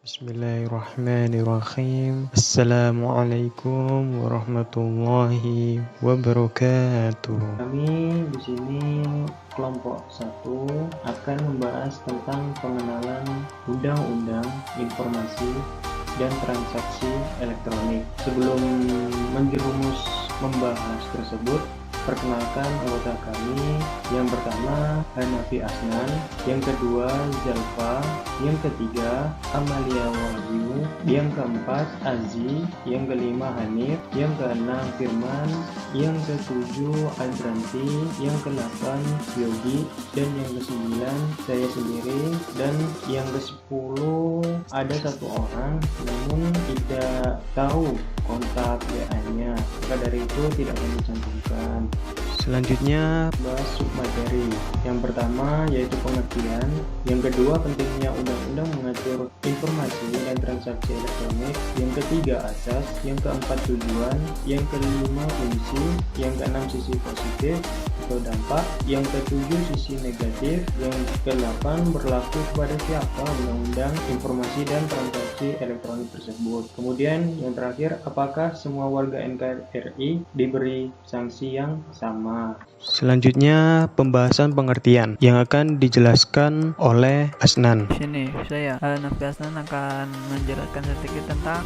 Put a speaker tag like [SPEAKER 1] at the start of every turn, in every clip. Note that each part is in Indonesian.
[SPEAKER 1] Bismillahirrahmanirrahim. Assalamualaikum warahmatullahi wabarakatuh.
[SPEAKER 2] Kami di sini kelompok 1 akan membahas tentang pengenalan Undang-Undang Informasi dan Transaksi Elektronik. Sebelum menjerumus membahas tersebut, perkenalkan anggota kami. Yang pertama Hanafi Asnan, yang kedua Zalfa, yang ketiga Amalia Wahyu, yang keempat Azi, yang kelima Hanif, yang keenam Firman, yang ketujuh Adranti, yang kedelapan Yogi, dan yang kesembilan saya sendiri, dan yang ke-10 ada satu orang namun tidak tahu kontak WA-nya, maka dari itu tidak kami cantumkan.
[SPEAKER 1] Selanjutnya,
[SPEAKER 2] Bahas submateri. Yang pertama yaitu pengertian, yang kedua pentingnya undang-undang mengatur informasi dan transaksi elektronik, yang ketiga asas, yang keempat tujuan, yang kelima fungsi, yang keenam sisi positif atau dampak, yang ketujuh sisi negatif, yang kedelapan berlaku kepada siapa undang-undang informasi dan transaksi elektronik tersebut. Kemudian yang terakhir, apakah semua warga NKRI diberi sanksi yang sama?
[SPEAKER 1] selanjutnya pembahasan pengertian yang akan dijelaskan oleh Asnan.
[SPEAKER 3] Sini saya Hanafi Asnan akan menjelaskan sedikit tentang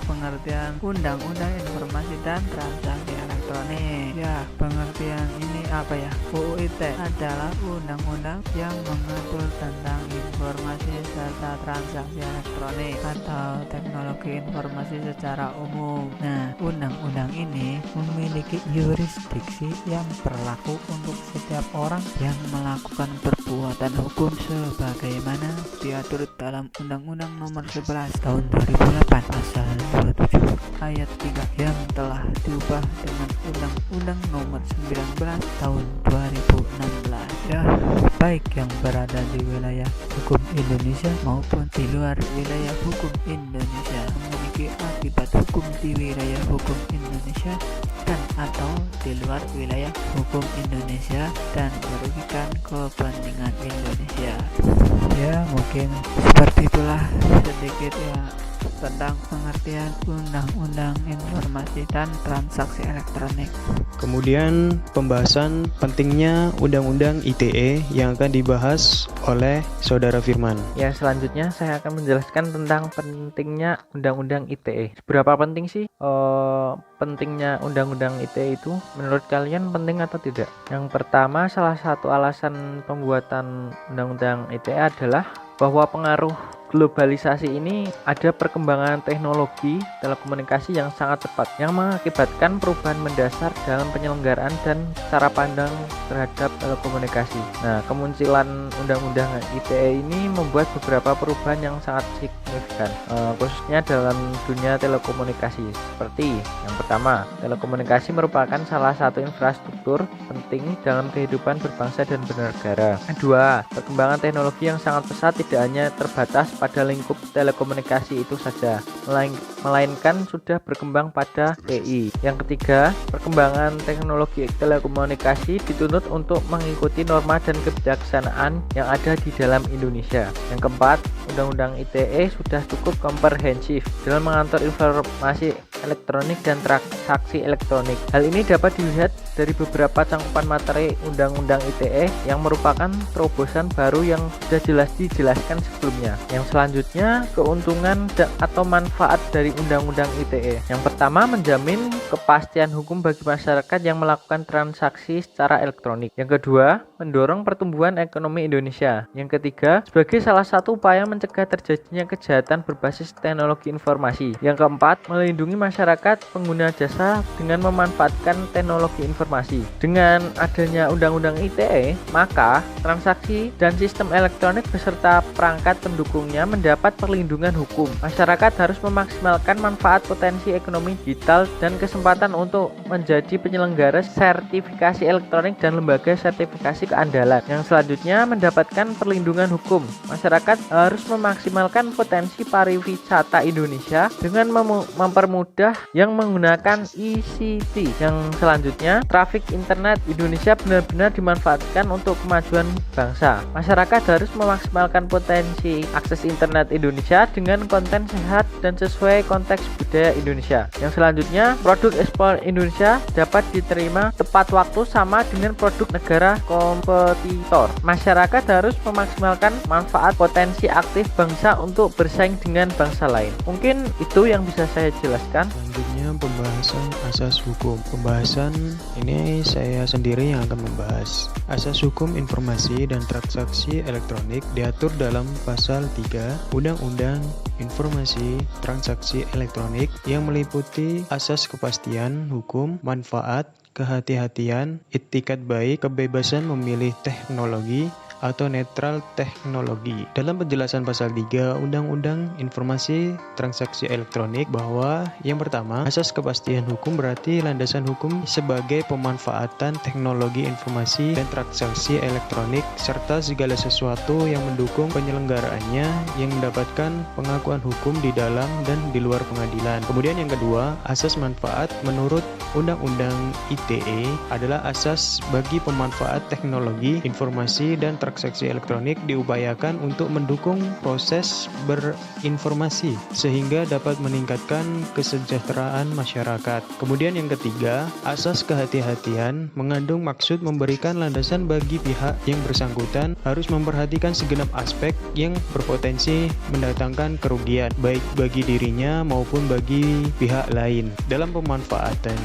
[SPEAKER 3] pengertian Undang-Undang Informasi dan Transaksi Elektronik. Ya, pengertian ini apa ya? UU ITE adalah undang-undang yang mengatur tentang informasi serta transaksi elektronik atau teknologi informasi secara umum. Nah, undang-undang ini memiliki yurisdiksi yang berlaku untuk setiap orang yang melakukan perbuatan hukum sebagaimana diatur dalam Undang-Undang Nomor 11 Tahun 2008 Pasal 27 Ayat 3 yang telah diubah dengan Undang-Undang Nomor 19 Tahun 2016. Ya, baik yang berada di wilayah hukum Indonesia maupun di luar wilayah hukum Indonesia memiliki akibat hukum di wilayah hukum Indonesia dan atau di luar wilayah hukum Indonesia dan merugikan kepentingan Indonesia. Ya, mungkin seperti itulah sedikit ya tentang pengertian Undang-Undang Informasi dan Transaksi Elektronik.
[SPEAKER 1] Kemudian pembahasan pentingnya Undang-Undang ITE yang akan dibahas oleh Saudara Firman.
[SPEAKER 4] Ya, selanjutnya saya akan menjelaskan tentang pentingnya Undang-Undang ITE. Seberapa penting sih pentingnya Undang-Undang ITE itu? Menurut kalian penting atau tidak? Yang pertama, salah satu alasan pembuatan Undang-Undang ITE adalah bahwa pengaruh globalisasi ini ada perkembangan teknologi telekomunikasi yang sangat cepat yang mengakibatkan perubahan mendasar dalam penyelenggaraan dan cara pandang terhadap telekomunikasi. Nah, kemunculan Undang-Undang ITE ini membuat beberapa perubahan yang sangat signifikan, khususnya dalam dunia telekomunikasi. Seperti yang pertama, telekomunikasi merupakan salah satu infrastruktur penting dalam kehidupan berbangsa dan bernegara. Kedua, perkembangan teknologi yang sangat pesat tidak hanya terbatas pada lingkup telekomunikasi itu saja, melainkan sudah berkembang pada TI. Yang ketiga, perkembangan teknologi telekomunikasi dituntut untuk mengikuti norma dan kebijaksanaan yang ada di dalam Indonesia. Yang keempat, Undang-Undang ITE sudah cukup komprehensif dalam mengatur informasi elektronik dan transaksi elektronik. Hal ini dapat dilihat dari beberapa cangkupan materi Undang-Undang ITE yang merupakan terobosan baru yang sudah jelas dijelaskan sebelumnya. Yang selanjutnya, keuntungan atau manfaat dari Undang-Undang ITE. Yang pertama, menjamin kepastian hukum bagi masyarakat yang melakukan transaksi secara elektronik. Yang kedua, mendorong pertumbuhan ekonomi Indonesia. Yang ketiga, sebagai salah satu upaya mencegah terjadinya kejahatan berbasis teknologi informasi. Yang keempat, melindungi masyarakat pengguna jasa dengan memanfaatkan teknologi informasi. Dengan adanya Undang-Undang ITE, maka transaksi dan sistem elektronik beserta perangkat pendukungnya mendapat perlindungan hukum. Masyarakat harus memaksimalkan manfaat potensi ekonomi digital dan kesempatan untuk menjadi penyelenggara sertifikasi elektronik dan lembaga sertifikasi potensi keandalan. Yang selanjutnya, mendapatkan perlindungan hukum. Masyarakat harus memaksimalkan potensi pariwisata Indonesia dengan mempermudah yang menggunakan ICT. Yang selanjutnya, trafik internet Indonesia benar-benar dimanfaatkan untuk kemajuan bangsa. Masyarakat harus memaksimalkan potensi akses internet Indonesia dengan konten sehat dan sesuai konteks budaya Indonesia. Yang selanjutnya, produk ekspor Indonesia dapat diterima tepat waktu sama dengan produk negara kompetitor. Masyarakat harus memaksimalkan manfaat potensi aktif bangsa untuk bersaing dengan bangsa lain. Mungkin itu yang bisa saya jelaskan.
[SPEAKER 1] Selanjutnya pembahasan asas hukum. Pembahasan ini saya sendiri yang akan membahas. Asas hukum informasi dan transaksi elektronik diatur dalam pasal 3 Undang-Undang Informasi Transaksi Elektronik yang meliputi asas kepastian hukum, manfaat, kehati-hatian, itikat baik, kebebasan memilih teknologi, atau netral teknologi. Dalam penjelasan pasal 3 Undang-Undang Informasi Transaksi Elektronik bahwa yang pertama, asas kepastian hukum berarti landasan hukum sebagai pemanfaatan teknologi informasi dan transaksi elektronik serta segala sesuatu yang mendukung penyelenggaraannya yang mendapatkan pengakuan hukum di dalam dan di luar pengadilan. Kemudian yang kedua, asas manfaat menurut Undang-Undang ITE adalah asas bagi pemanfaat teknologi informasi dan transaksi elektronik diupayakan untuk mendukung proses berinformasi sehingga dapat meningkatkan kesejahteraan masyarakat. Kemudian yang ketiga, asas kehati-hatian mengandung maksud memberikan landasan bagi pihak yang bersangkutan harus memperhatikan segenap aspek yang berpotensi mendatangkan kerugian baik bagi dirinya maupun bagi pihak lain dalam pemanfaatan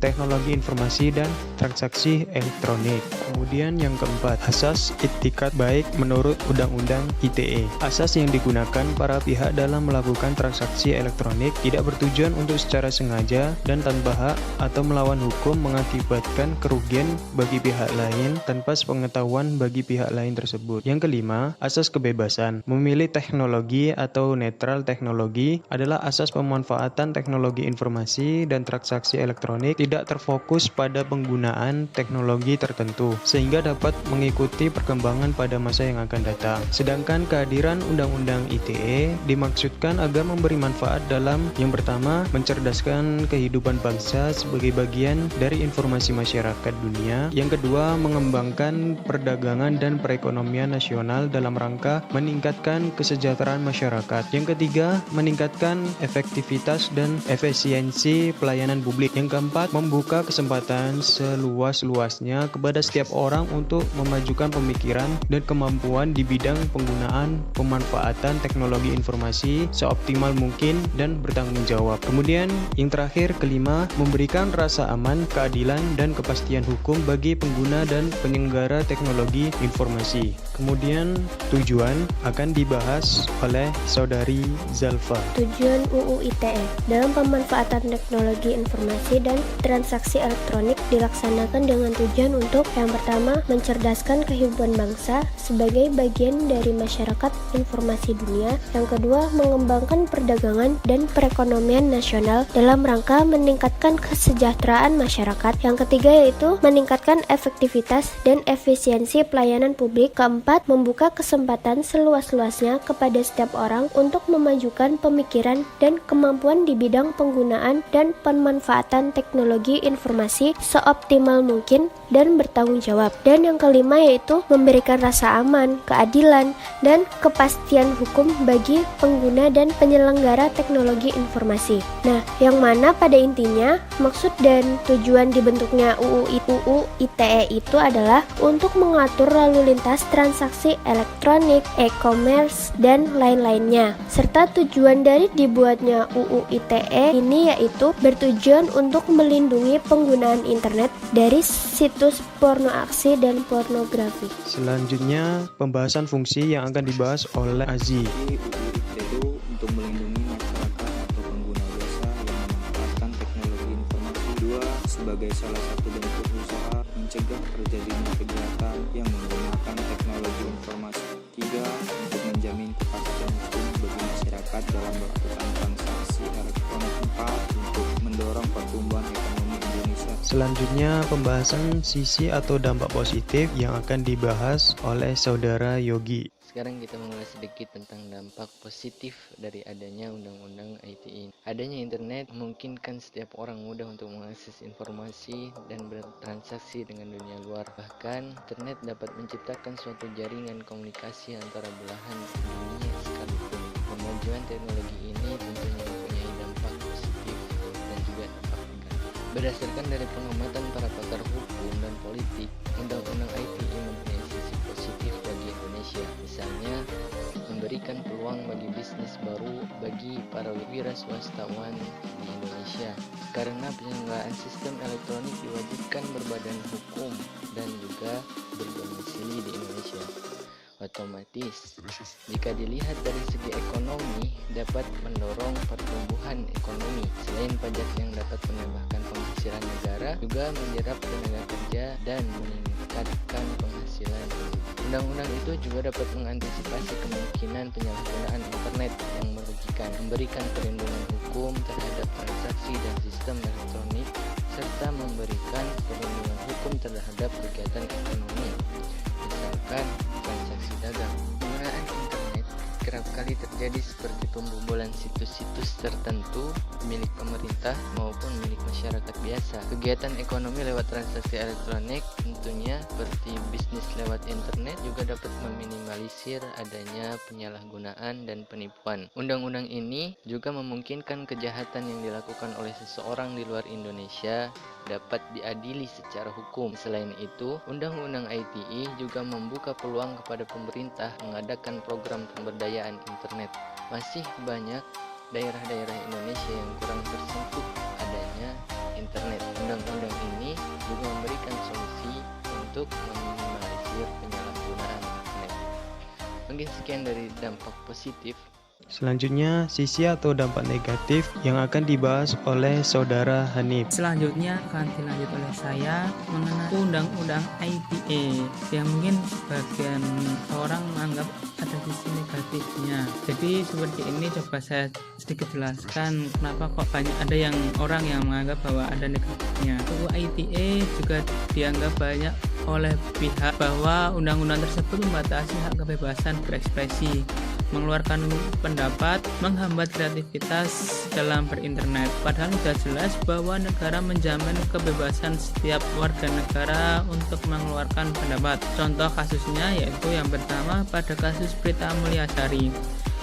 [SPEAKER 1] teknologi informasi dan transaksi elektronik. Kemudian yang keempat, asas itikat baik menurut Undang-Undang ITE. Asas yang digunakan para pihak dalam melakukan transaksi elektronik tidak bertujuan untuk secara sengaja dan tanpa hak atau melawan hukum mengakibatkan kerugian bagi pihak lain tanpa sepengetahuan bagi pihak lain tersebut. Yang kelima, asas kebebasan. Memilih teknologi atau netral teknologi adalah asas pemanfaatan teknologi informasi dan transaksi elektronik tidak terfokus pada penggunaan teknologi tertentu sehingga dapat mengikuti perkembangan pada masa yang akan datang. Sedangkan kehadiran Undang-Undang ITE dimaksudkan agar memberi manfaat dalam yang pertama, mencerdaskan kehidupan bangsa sebagai bagian dari informasi masyarakat dunia. Yang kedua, mengembangkan perdagangan dan perekonomian nasional dalam rangka meningkatkan kesejahteraan masyarakat. Yang ketiga, meningkatkan efektivitas dan efisiensi pelayanan publik. Yang keempat, membuka kesempatan seluas-luasnya kepada setiap orang untuk memajukan pemikiran dan kemampuan di bidang penggunaan pemanfaatan teknologi informasi seoptimal mungkin dan bertanggung jawab. Kemudian yang terakhir, kelima, memberikan rasa aman, keadilan, dan kepastian hukum bagi pengguna dan penyelenggara teknologi informasi. Kemudian tujuan akan dibahas oleh Saudari Zalfa.
[SPEAKER 5] Tujuan UU ITE dalam pemanfaatan teknologi informasi dan transaksi elektronik dilaksanakan dengan tujuan untuk yang pertama, mencerdaskan kehidupan bangsa sebagai bagian dari masyarakat informasi dunia. Yang kedua, mengembangkan perdagangan dan perekonomian nasional dalam rangka meningkatkan kesejahteraan masyarakat. Yang ketiga yaitu meningkatkan efektivitas dan efisiensi pelayanan publik. Keempat, membuka kesempatan seluas-luasnya kepada setiap orang untuk memajukan pemikiran dan kemampuan di bidang penggunaan dan pemanfaatan teknologi informasi seoptimal mungkin dan bertanggung jawab. Dan yang kelima yaitu memberikan rasa aman, keadilan, dan kepastian hukum bagi pengguna dan penyelenggara teknologi informasi. Nah, yang mana pada intinya maksud dan tujuan dibentuknya UU ITE itu adalah untuk mengatur lalu lintas transaksi elektronik, e-commerce, dan lain-lainnya. Serta tujuan dari dibuatnya UU ITE ini yaitu bertujuan untuk melindungi penggunaan internet dari situs porno aksi dan pornografi.
[SPEAKER 1] Selanjutnya, pembahasan fungsi yang akan dibahas oleh Azi.
[SPEAKER 6] UU ITE untuk melindungi masyarakat atau pengguna jasa yang memanfaatkan teknologi informasi. Dua, sebagai salah satu bentuk usaha mencegah terjadinya kejahatan yang menggunakan teknologi informasi. Tiga, untuk menjamin kepastian hukum bagi masyarakat dalam melakukan transaksi elektronik. Empat, untuk mendorong pertumbuhan ekonomi Indonesia
[SPEAKER 1] Selanjutnya pembahasan sisi atau dampak positif yang akan dibahas oleh saudara Yogi.
[SPEAKER 7] Sekarang kita mengulas sedikit tentang dampak positif dari adanya Undang-Undang ITE. Adanya internet memungkinkan setiap orang mudah untuk mengakses informasi dan bertransaksi dengan dunia luar. Bahkan, internet dapat menciptakan suatu jaringan komunikasi antara belahan dunia sekalipun. Kemajuan teknologi ini tentunya mempunyai dampak positif dan juga dampak negatif. Berdasarkan dari pengamatan para pakar hukum dan politik, Undang-Undang ITE mempunyai sisi positif bagi Indonesia. Misalnya, memberikan peluang bagi bisnis baru bagi para wira swastawan di Indonesia. Karena penyelenggaraan sistem elektronik diwajibkan berbadan hukum dan juga berdomisili di Indonesia. Otomatis, jika dilihat dari segi ekonomi, dapat mendorong pertumbuhan ekonomi. Selain pajak yang dapat menambahkan penghasilan negara, juga menyerap tenaga kerja dan meningkatkan penghasilan. Undang-undang itu juga dapat mengantisipasi kemungkinan penyalahgunaan internet yang merugikan, memberikan perlindungan hukum terhadap transaksi dan sistem elektronik, serta memberikan perlindungan hukum terhadap kegiatan ekonomi, misalkan transaksi dagang. Penggunaan internet kerap kali terjadi seperti pembobolan situs-situs tertentu milik pemerintah maupun milik masyarakat biasa. Kegiatan ekonomi lewat transaksi elektronik tentunya seperti bisnis lewat internet juga dapat meminimalisir adanya penyalahgunaan dan penipuan. Undang-undang ini juga memungkinkan kejahatan yang dilakukan oleh seseorang di luar Indonesia dapat diadili secara hukum. Selain itu, Undang-Undang ITE juga membuka peluang kepada pemerintah mengadakan program pemberdayaan internet. Masih banyak daerah-daerah Indonesia yang kurang tersentuh adanya internet. Undang-undang ini juga memberikan solusi untuk meminimalisir penyalahgunaan internet. Mungkin sekian dari dampak positif.
[SPEAKER 1] Selanjutnya, sisi atau dampak negatif yang akan dibahas oleh saudara Hanif.
[SPEAKER 3] Selanjutnya akan dilanjut oleh saya mengenai Undang-Undang ITE yang mungkin sebagian orang menganggap ada sisi negatifnya. Jadi seperti ini coba saya sedikit jelaskan kenapa kok banyak ada yang orang yang menganggap bahwa ada negatifnya. UU ITE juga dianggap banyak oleh pihak bahwa undang-undang tersebut membatasi hak kebebasan berekspresi, mengeluarkan pendapat, menghambat kreativitas dalam berinternet. Padahal sudah jelas bahwa negara menjamin kebebasan setiap warga negara untuk mengeluarkan pendapat. Contoh kasusnya yaitu yang pertama pada kasus Prita Mulyasari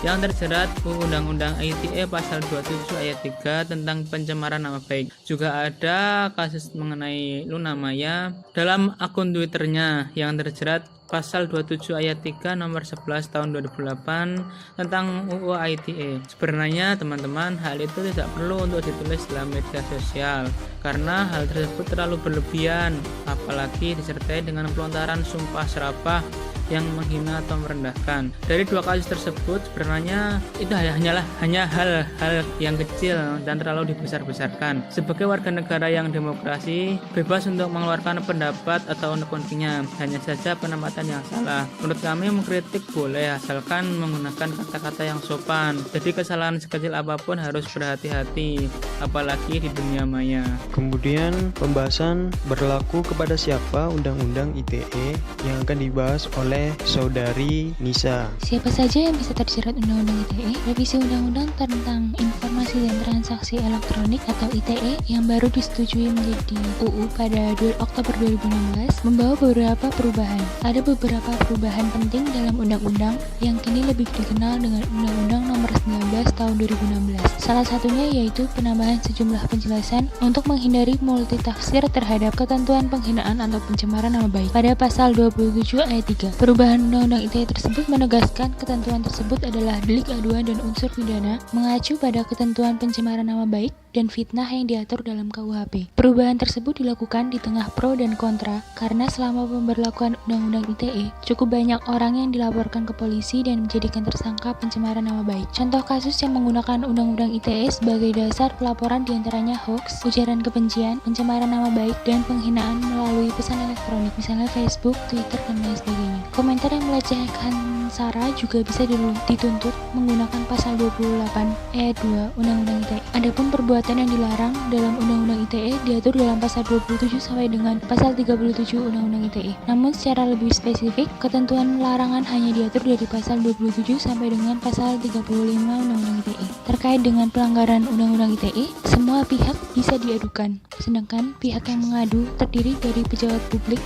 [SPEAKER 3] yang terjerat Undang-Undang ITE pasal 27 ayat 3 tentang pencemaran nama baik. Juga ada kasus mengenai Luna Maya dalam akun Twitternya yang terjerat pasal 27 ayat 3 nomor 11 tahun 2008 tentang UU ITE. Sebenarnya teman-teman, hal itu tidak perlu untuk ditulis dalam media sosial karena hal tersebut terlalu berlebihan, apalagi disertai dengan pelontaran sumpah serapah yang menghina atau merendahkan. Dari dua kasus tersebut sebenarnya itu hanya hal-hal yang kecil dan terlalu dibesar-besarkan. Sebagai warga negara yang demokrasi, bebas untuk mengeluarkan pendapat atau opininya, hanya saja penempatan yang salah. Menurut kami mengkritik boleh asalkan menggunakan kata-kata yang sopan. Jadi kesalahan sekecil apapun harus berhati-hati, apalagi di dunia maya.
[SPEAKER 1] Kemudian pembahasan berlaku kepada siapa Undang-Undang ITE yang akan dibahas oleh saudari Nisa.
[SPEAKER 8] Siapa saja yang bisa terjerat Undang-Undang ITE? Revisi Undang-Undang tentang Informasi dan Transaksi Elektronik atau ITE yang baru disetujui menjadi UU pada Oktober 2016 membawa beberapa perubahan. Ada beberapa perubahan penting dalam undang-undang yang kini lebih dikenal dengan Undang-Undang Nomor 19 Tahun 2016. Salah satunya yaitu penambahan sejumlah penjelasan untuk menghindari multitafsir terhadap ketentuan penghinaan atau pencemaran nama baik pada pasal 27 ayat 3. Perubahan Undang-Undang ITE tersebut menegaskan ketentuan tersebut adalah delik aduan dan unsur pidana mengacu pada ketentuan pencemaran nama baik dan fitnah yang diatur dalam KUHP. Perubahan tersebut dilakukan di tengah pro dan kontra karena selama pemberlakuan Undang-Undang ITE cukup banyak orang yang dilaporkan ke polisi dan menjadikan tersangka pencemaran nama baik. Contoh kasus yang menggunakan Undang-Undang ITE sebagai dasar pelaporan diantaranya hoax, ujaran kebencian, pencemaran nama baik, dan penghinaan melalui pesan elektronik misalnya Facebook, Twitter, dan lain sebagainya. Komentar yang melecehkan SARA juga bisa dituntut menggunakan pasal 28 ayat 2 Undang-Undang ITE. Adapun perbuatan yang dilarang dalam Undang-Undang ITE diatur dalam pasal 27 sampai dengan pasal 37 Undang-Undang ITE. Namun secara lebih spesifik, ketentuan larangan hanya diatur dari pasal 27 sampai dengan pasal 35 Undang-Undang ITE. Terkait dengan pelanggaran Undang-Undang ITE, semua pihak bisa diadukan. Sedangkan pihak yang mengadu terdiri dari pejabat publik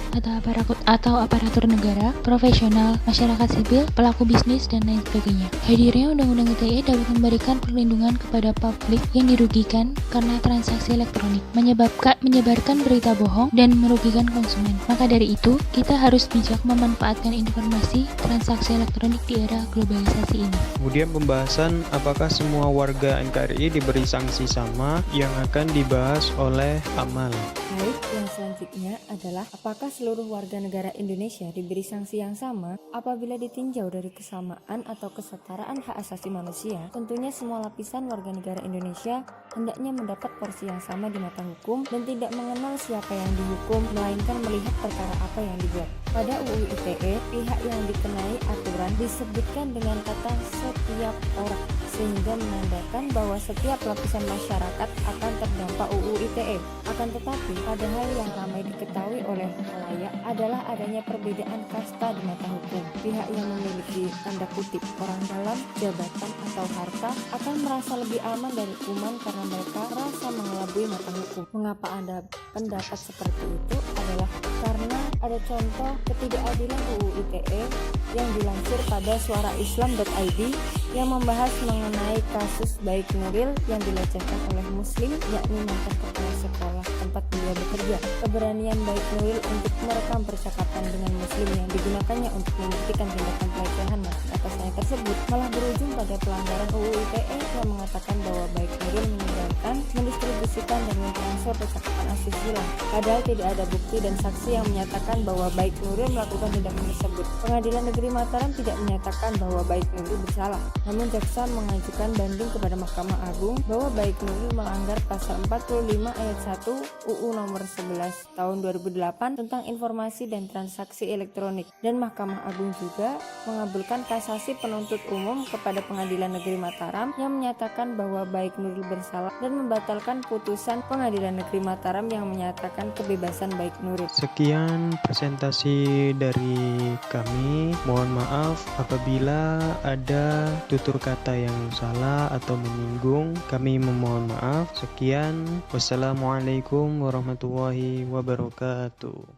[SPEAKER 8] atau aparatur negara, profesional, masyarakat sipil, pelaku bisnis, dan lain sebagainya. Hadirnya Undang-Undang ITE dapat memberikan perlindungan kepada publik yang dirugikan karena transaksi elektronik, menyebarkan berita bohong, dan merugikan konsumen. Maka dari itu, kita harus bijak memanfaatkan informasi transaksi elektronik di era globalisasi ini.
[SPEAKER 1] Kemudian pembahasan apakah semua warga NKRI diberi sanksi sama yang akan dibahas oleh Amal.
[SPEAKER 9] Baik, yang selanjutnya adalah apakah seluruh warga negara Indonesia diberi sanksi yang sama apabila ditinjau dari kesamaan atau kesetaraan hak asasi manusia. Tentunya semua lapisan warga negara Indonesia hendaknya mendapat porsi yang sama di mata hukum dan tidak mengenal siapa yang dihukum, melainkan melihat perkara apa yang dibuat. Pada UU ITE, pihak yang dikenai aturan disebutkan dengan kata setiap orang, sehingga menandakan bahwa setiap lapisan masyarakat akan terdampak UU ITE. Akan tetapi, padahal yang ramai diketahui oleh khalayak adalah adanya perbedaan kasta di mata hukum. Pihak yang memiliki tanda kutip orang dalam, jabatan, atau harta akan merasa lebih aman dari hukuman karena mereka merasa mengelabui mata hukum. Mengapa Anda pendapat seperti itu adalah karena ada contoh ketidakadilan UU ITE yang dilansir pada suaraislam.id yang membahas mengenai kasus Baik Nuril yang dilecehkan oleh muslim, yakni mantan kepala sekolah tempat beliau bekerja. Keberanian Baik Nuril untuk merekam percakapan dengan muslim yang digunakannya untuk membuktikan tindakan pelecehan atasnya tersebut malah berujung pada pelanggaran UU ITE yang mengatakan bahwa Baik Nuril menyebarkan, mendistribusikan, dan mentransfer percakapan asusila. Padahal tidak ada bukti dan saksi yang menyatakan bahwa Baik Nuril melakukan tindakan tersebut. Pengadilan Negeri Mataram tidak menyatakan bahwa Baik Nuril bersalah. Namun jaksa mengajukan banding kepada Mahkamah Agung bahwa Baik Nuril melanggar pasal 45 ayat 1 UU nomor 11 tahun 2008 tentang informasi dan transaksi elektronik, dan Mahkamah Agung juga mengabulkan kasasi penuntut umum kepada Pengadilan Negeri Mataram yang menyatakan bahwa Baik Nuril bersalah dan membatalkan putusan Pengadilan Negeri Mataram yang menyatakan kebebasan Baik Nuril.
[SPEAKER 1] Sekian presentasi dari kami. Mohon maaf apabila ada tutur kata yang salah atau menyinggung. Kami memohon maaf. Sekian. Wassalamualaikum warahmatullahi wabarakatuh.